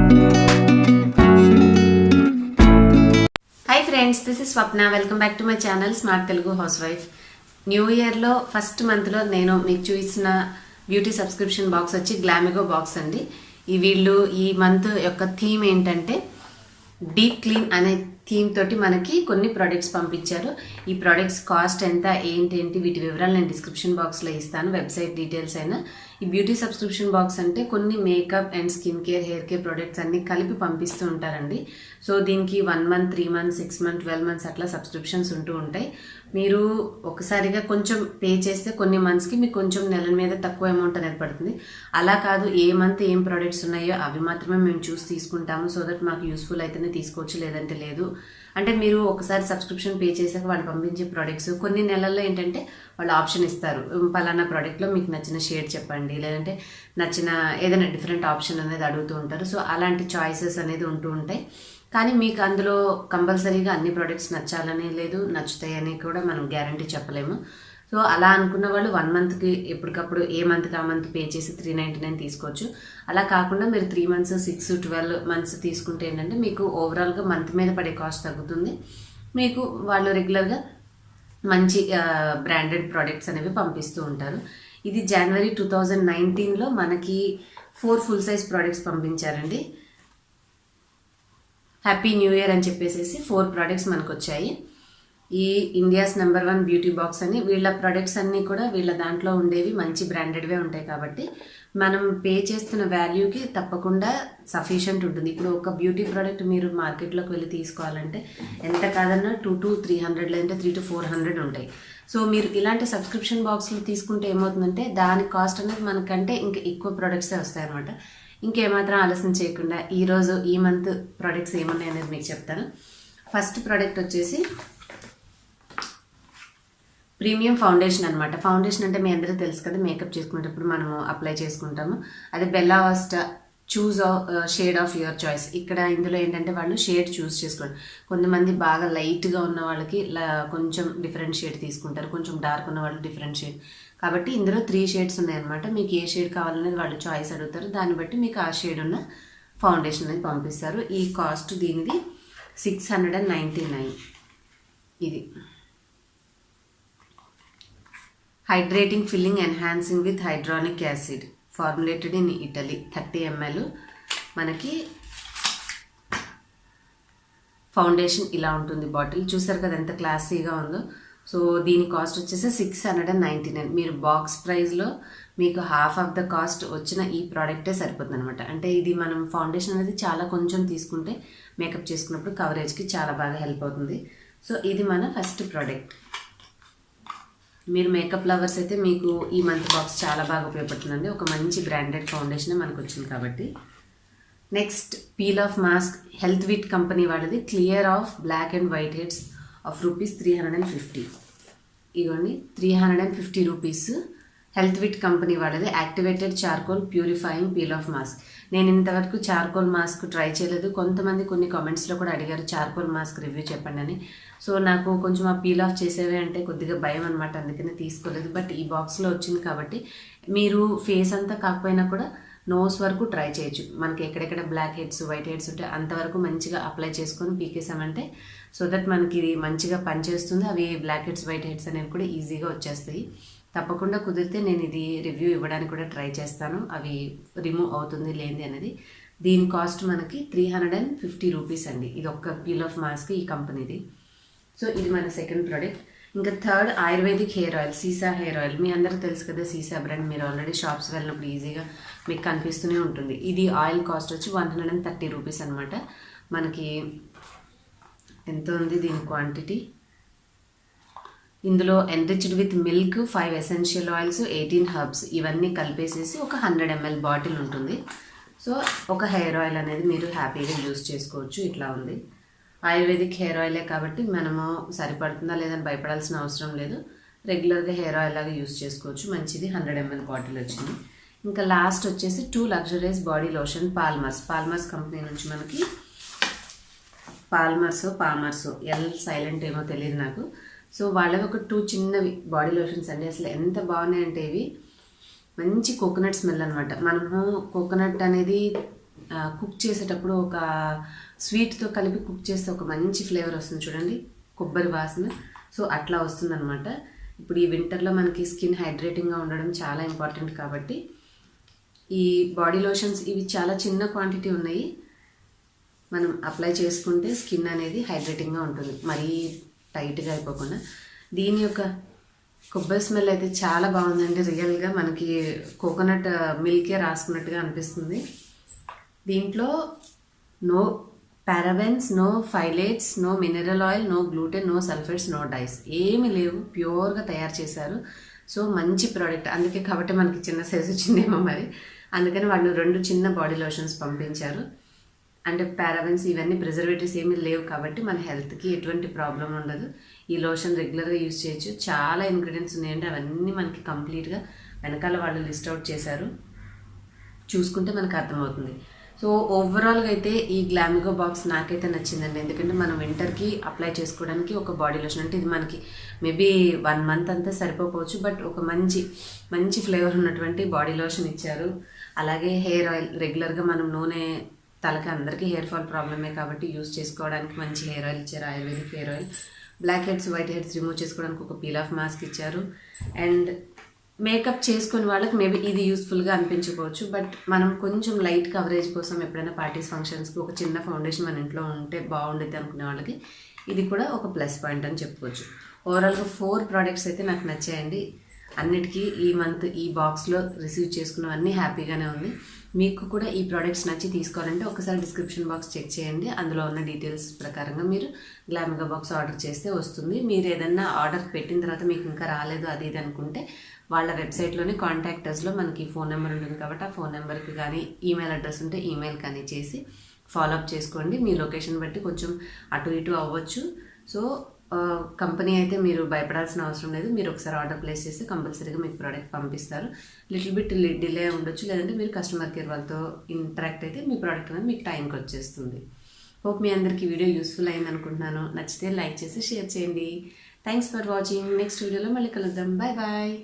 Hi friends, this is Swapna. Welcome back to my channel Smart Telugu Housewife. New ఇయర్లో first మంత్లో నేను మీకు చూసిన బ్యూటీ సబ్స్క్రిప్షన్ బాక్స్ వచ్చి గ్లామిగో బాక్స్ అండి. వీళ్ళు ఈ మంత్ యొక్క థీమ్ ఏంటంటే డీప్ క్లీన్ అనే థీమ్ తోటి మనకి కొన్ని ప్రోడక్ట్స్ పంపించారు. ఈ ప్రోడక్ట్స్ కాస్ట్ ఎంత ఏంటి వీటి వివరాలు నేను డిస్క్రిప్షన్ బాక్స్లో ఇస్తాను, వెబ్సైట్ డీటెయిల్స్ అయినా. ఈ బ్యూటీ సబ్స్క్రిప్షన్ బాక్స్ అంటే కొన్ని makeup and skin care, hair care products అన్ని కలిపి పంపిస్తూ ఉంటారండి. సో దీనికి 1 month, 3 months, 6 months, 12 months అట్లా సబ్స్క్రిప్షన్స్ ఉంటూ ఉంటాయి. మీరు ఒకసారిగా కొంచెం పే చేస్తే కొన్ని మంత్స్కి మీకు కొంచెం నెలల మీద తక్కువ అమౌంట్ అనేది పడుతుంది. అలా కాదు, ఏ మంత్ ఏం ప్రోడక్ట్స్ ఉన్నాయో అవి మాత్రమే మేము చూసి తీసుకుంటాము. సో దట్ మాకు యూస్ఫుల్ అయితేనే తీసుకోవచ్చు, లేదంటే లేదు. అంటే మీరు ఒకసారి సబ్స్క్రిప్షన్ పే చేసాక వాళ్ళు పంపించే ప్రోడక్ట్స్ కొన్ని నెలల్లో ఏంటంటే వాళ్ళు ఆప్షన్ ఇస్తారు, పలానా ప్రోడక్ట్లో మీకు నచ్చిన షేడ్ చెప్పండి, లేదంటే నచ్చిన ఏదైనా డిఫరెంట్ ఆప్షన్ అనేది అడుగుతూ ఉంటారు. సో అలాంటి చాయిసెస్ అనేది ఉంటూ ఉంటాయి. కానీ మీకు అందులో కంపల్సరీగా అన్ని ప్రోడక్ట్స్ నచ్చాలని లేదు, నచ్చుతాయని కూడా మనం గ్యారంటీ చెప్పలేము. సో అలా అనుకున్న వాళ్ళు 1 monthకి ఎప్పటికప్పుడు ఏ మంత్కి ఆ మంత్ పే చేసి 399 తీసుకోవచ్చు. అలా కాకుండా మీరు 3 months, 6, 12 months తీసుకుంటే ఏంటంటే మీకు ఓవరాల్గా మంత్ మీద పడే కాస్ట్ తగ్గుతుంది. మీకు వాళ్ళు రెగ్యులర్గా మంచి బ్రాండెడ్ ప్రోడక్ట్స్ అనేవి పంపిస్తూ ఉంటారు. ఇది January 2019లో మనకి 4 full size ప్రోడక్ట్స్ పంపించారండి. హ్యాపీ న్యూ ఇయర్ అని చెప్పేసి 4 ప్రోడక్ట్స్ మనకు వచ్చాయి. ఈ ఇండియాస్ నెంబర్ 1 బ్యూటీ బాక్స్ అని వీళ్ళ ప్రొడక్ట్స్ అన్నీ కూడా వీళ్ళ దాంట్లో ఉండేవి మంచి బ్రాండెడ్వే ఉంటాయి. కాబట్టి మనం పే చేస్తున్న వాల్యూకి తప్పకుండా సఫిషియంట్ ఉంటుంది. ఇప్పుడు ఒక బ్యూటీ ప్రోడక్ట్ మీరు మార్కెట్లోకి వెళ్ళి తీసుకోవాలంటే ఎంత కాదన్నా 200 to 300, లేదంటే 300 to 400 ఉంటాయి. సో మీరు ఇలాంటి సబ్స్క్రిప్షన్ బాక్స్లు తీసుకుంటే ఏమవుతుందంటే దాని కాస్ట్ అనేది మనకంటే ఇంకా ఎక్కువ ప్రోడక్ట్సే వస్తాయన్నమాట. ఇంకేమాత్రం ఆలస్యం చేయకుండా ఈరోజు ఈ మంత్ ప్రోడక్ట్స్ ఏమున్నాయి అనేది మీకు చెప్తాను. ఫస్ట్ ప్రోడక్ట్ వచ్చేసి ప్రీమియం ఫౌండేషన్ అనమాట. ఫౌండేషన్ అంటే మీ అందరూ తెలుసు కదా, మేకప్ చేసుకునేటప్పుడు మనము అప్లై చేసుకుంటాము. అది Bella vista choose shade of your choice. ఇక్కడ ఇందులో ఏంటంటే వాళ్ళు షేడ్ చూస్ చేసుకోండి. కొంతమంది బాగా లైట్గా ఉన్న వాళ్ళకి కొంచెం డిఫరెంట్ షేడ్ తీసుకుంటారు, కొంచెం డార్క్ ఉన్న వాళ్ళు డిఫరెంట్ షేడ్. కాబట్టి ఇందులో 3 shades ఉన్నాయన్నమాట. మీకు ఏ షేడ్ కావాలనేది వాళ్ళు చాయిస్ అడుగుతారు, దాన్ని బట్టి మీకు ఆ షేడ్ ఉన్న ఫౌండేషన్ అనేది పంపిస్తారు. ఈ కాస్ట్ దీనిది 699. ఇది hydrating filling enhancing with hyaluronic acid formulated in Italy. 30 ml మనకి ఫౌండేషన్ ఇలా ఉంటుంది. బాటిల్ చూసారు కదా ఎంత క్లాసీగా ఉందో. సో దీని కాస్ట్ వచ్చేసి 699. మీరు బాక్స్ ప్రైస్లో మీకు హాఫ్ ఆఫ్ ద కాస్ట్ వచ్చిన ఈ ప్రోడక్టే సరిపోతుంది అనమాట. అంటే ఇది మనం ఫౌండేషన్ అనేది చాలా కొంచెం తీసుకుంటే మేకప్ చేసుకున్నప్పుడు కవరేజ్కి చాలా బాగా హెల్ప్ అవుతుంది. సో ఇది మన ఫస్ట్ ప్రోడక్ట్. మీరు మేకప్ లవర్స్ అయితే మీకు ఈ మంత్ బాక్స్ చాలా బాగా ఉపయోగపడుతుందండి. ఒక మంచి బ్రాండెడ్ ఫౌండేషన్ మనకు వచ్చింది కాబట్టి. Next peel off mask Healthvit company వాళ్ళది clear off black and white heads of ₹350. ఇవ్వండి 350 రూపీస్. హెల్త్ విట్ కంపెనీ వాళ్ళది activated charcoal purifying peel off mask. నేను ఇంతవరకు చార్కోల్ మాస్క్ ట్రై చేయలేదు. కొంతమంది కొన్ని కామెంట్స్లో కూడా అడిగారు చార్కోల్ మాస్క్ రివ్యూ చెప్పండి అని. సో నాకు కొంచెం ఆ పీల్ ఆఫ్ చేసేవి అంటే కొద్దిగా భయం అనమాట, అందుకనే తీసుకోలేదు. బట్ ఈ బాక్స్లో వచ్చింది కాబట్టి మీరు ఫేస్ అంతా కాకపోయినా కూడా నోస్ వరకు ట్రై చేయొచ్చు. మనకి ఎక్కడెక్కడ బ్లాక్ హెడ్స్, వైట్ హెడ్స్ ఉంటే అంతవరకు మంచిగా అప్లై చేసుకొని పీకేసామంటే సో దట్ మనకి ఇది మంచిగా పనిచేస్తుంది. అవి బ్లాక్ హెడ్స్, వైట్ హెడ్స్ అనేవి కూడా ఈజీగా వచ్చేస్తాయి. తప్పకుండా కుదిరితే నేను ఇది రివ్యూ ఇవ్వడానికి కూడా ట్రై చేస్తాను, అవి రిమూవ్ అవుతుంది లేనిది అనేది. దీని కాస్ట్ మనకి 350 రూపీస్ అండి. ఇది ఒక్క పీల్ ఆఫ్ మాస్క్ ఈ కంపెనీది. సో ఇది మన సెకండ్ ప్రోడక్ట్. ఇంకా థర్డ్ ఆయుర్వేదిక్ హెయిర్ ఆయిల్, సీసా హెయిర్ ఆయిల్. మీ అందరూ తెలుసు కదా సీసా బ్రాండ్, మీరు ఆల్రెడీ షాప్స్ వెళ్ళినప్పుడు ఈజీగా మీకు కనిపిస్తూనే ఉంటుంది. ఇది ఆయిల్ కాస్ట్ వచ్చి 130 రూపీస్ అనమాట. మనకి ఎంత ఉంది దీని క్వాంటిటీ? ఇందులో enriched with milk, 5 essential oils, 18 herbs ఇవన్నీ కలిపేసేసి ఒక 100 ml బాటిల్ ఉంటుంది. సో ఒక హెయిర్ ఆయిల్ అనేది మీరు హ్యాపీగా యూజ్ చేసుకోవచ్చు. ఇట్లా ఉంది. ఆయుర్వేదిక్ హెయిర్ ఆయిలే కాబట్టి మనము సరిపడుతుందా లేదని భయపడాల్సిన అవసరం లేదు. రెగ్యులర్గా హెయిర్ ఆయిల్ లాగా యూజ్ చేసుకోవచ్చు. మంచిది. 100 ml బాటిల్ వచ్చింది. ఇంకా లాస్ట్ వచ్చేసి 2 luxurious body lotion Polymers company నుంచి మనకి పాల్మర్సో ఎల్ సైలెంట్ ఏమో తెలియదు నాకు. సో వాళ్ళవి ఒక 2 చిన్నవి బాడీ లోషన్స్ అండి. అసలు ఎంత బాగున్నాయంటే ఇవి మంచి కోకోనట్ స్మెల్ అనమాట. మనము కోకోనట్ అనేది కుక్ చేసేటప్పుడు ఒక స్వీట్తో కలిపి కుక్ చేస్తే ఒక మంచి ఫ్లేవర్ వస్తుంది చూడండి, కొబ్బరి వాసన. సో అట్లా వస్తుందన్నమాట. ఇప్పుడు ఈ వింటర్లో మనకి స్కిన్ హైడ్రేటింగ్గా ఉండడం చాలా ఇంపార్టెంట్ కాబట్టి ఈ బాడీ లోషన్స్ ఇవి చాలా చిన్న క్వాంటిటీ ఉన్నాయి, మనం అప్లై చేసుకుంటే స్కిన్ అనేది హైడ్రేటింగ్గా ఉంటుంది, మరీ టైట్గా అయిపోకుండా. దీని యొక్క కొబ్బరి స్మెల్ అయితే చాలా బాగుందండి. రియల్గా మనకి కోకోనట్ మిల్కే రాసుకున్నట్టుగా అనిపిస్తుంది. దీంట్లో no parabens, no phthalates, no mineral oil, no gluten, no sulphates, no dyes, ఏమి లేవు, ప్యూర్గా తయారు చేశారు. సో మంచి ప్రోడక్ట్, అందుకే కాబట్టి మనకి చిన్న సైజు వచ్చిందేమో మరి, అందుకని వాళ్ళు 2 చిన్న బాడీ లోషన్స్ పంపించారు. అంటే పారాబెన్స్ ఇవన్నీ ప్రిజర్వేటివ్స్ ఏమీ లేవు కాబట్టి మన హెల్త్కి ఎటువంటి ప్రాబ్లం ఉండదు. ఈ లోషన్ రెగ్యులర్గా యూజ్ చేయొచ్చు. చాలా ఇంగ్రీడియంట్స్ ఉన్నాయండి, అవన్నీ మనకి కంప్లీట్గా వెనకాల వాళ్ళు లిస్ట్ అవుట్ చేశారు, చూసుకుంటే మనకు అర్థమవుతుంది. సో ఓవరాల్గా అయితే ఈ గ్లామిగో బాక్స్ నాకైతే నచ్చిందండి. ఎందుకంటే మనం వింటర్కి అప్లై చేసుకోవడానికి ఒక బాడీ లోషన్, అంటే ఇది మనకి మేబీ 1 మంత్ అంతా సరిపోవచ్చు, బట్ ఒక మంచి ఫ్లేవర్ ఉన్నటువంటి బాడీ లోషన్ ఇచ్చారు. అలాగే హెయిర్ ఆయిల్, రెగ్యులర్గా మనం నూనె తలకి అందరికీ హెయిర్ ఫాల్ ప్రాబ్లమే కాబట్టి యూస్ చేసుకోవడానికి మంచి హెయిర్ ఆయిల్ ఇచ్చారు, Ayurvedic hair oil. Blackheads, whiteheads remove చేసుకోవడానికి ఒక పీల్ ఆఫ్ మాస్క్ ఇచ్చారు. అండ్ మేకప్ చేసుకునే వాళ్ళకి మేబీ ఇది యూస్ఫుల్గా అనిపించకపోవచ్చు, బట్ మనం కొంచెం లైట్ కవరేజ్ కోసం ఎప్పుడైనా పార్టీస్ ఫంక్షన్స్కి ఒక చిన్న ఫౌండేషన్ మన ఇంట్లో ఉంటే బాగుండేది అనుకునే వాళ్ళకి ఇది కూడా ఒక ప్లస్ పాయింట్ అని చెప్పుకోవచ్చు. ఓవరాల్గా 4 ప్రోడక్ట్స్ అయితే నాకు నచ్చాయండి. అన్నిటికీ ఈ మంత్ ఈ బాక్స్లో రిసీవ్ చేసుకున్నవన్నీ హ్యాపీగానే ఉంది. మీకు కూడా ఈ ప్రోడక్ట్స్ నచ్చి తీసుకోవాలంటే ఒకసారి డిస్క్రిప్షన్ బాక్స్ చెక్ చేయండి, అందులో ఉన్న డీటెయిల్స్ ప్రకారంగా మీరు గ్లామిగో బాక్స్ ఆర్డర్ చేస్తే వస్తుంది. మీరు ఏదన్నా ఆర్డర్ పెట్టిన తర్వాత మీకు ఇంకా రాలేదు అది ఇది అనుకుంటే వాళ్ళ వెబ్సైట్లోనే కాంటాక్ట్ అస్లో మనకి ఫోన్ నెంబర్ ఉంటుంది కాబట్టి ఆ ఫోన్ నెంబర్కి కానీ ఈమెయిల్ అడ్రస్ ఉంటే ఈమెయిల్ కానీ చేసి ఫాలోఅప్ చేసుకోండి. మీ లొకేషన్ బట్టి కొంచెం అటు ఇటు అవ్వచ్చు. సో కంపెనీ అయితే మీరు భయపడాల్సిన అవసరం లేదు. మీరు ఒకసారి ఆర్డర్ ప్లేస్ చేస్తే కంపల్సరీగా మీకు ప్రోడక్ట్ పంపిస్తారు. లిటిల్ బిట్ డిలే ఉండొచ్చు, లేదంటే మీరు కస్టమర్ కేర్ వాళ్ళతో ఇంటరాక్ట్ అయితే మీ ప్రోడక్ట్ అనేది మీకు టైంకి వచ్చేస్తుంది. హోప్ మీ అందరికీ వీడియో యూస్ఫుల్ అయింది అనుకుంటున్నాను. నచ్చితే లైక్ చేసి షేర్ చేయండి. Thanks for watching. నెక్స్ట్ వీడియోలో మళ్ళీ కలుద్దాం. Bye bye.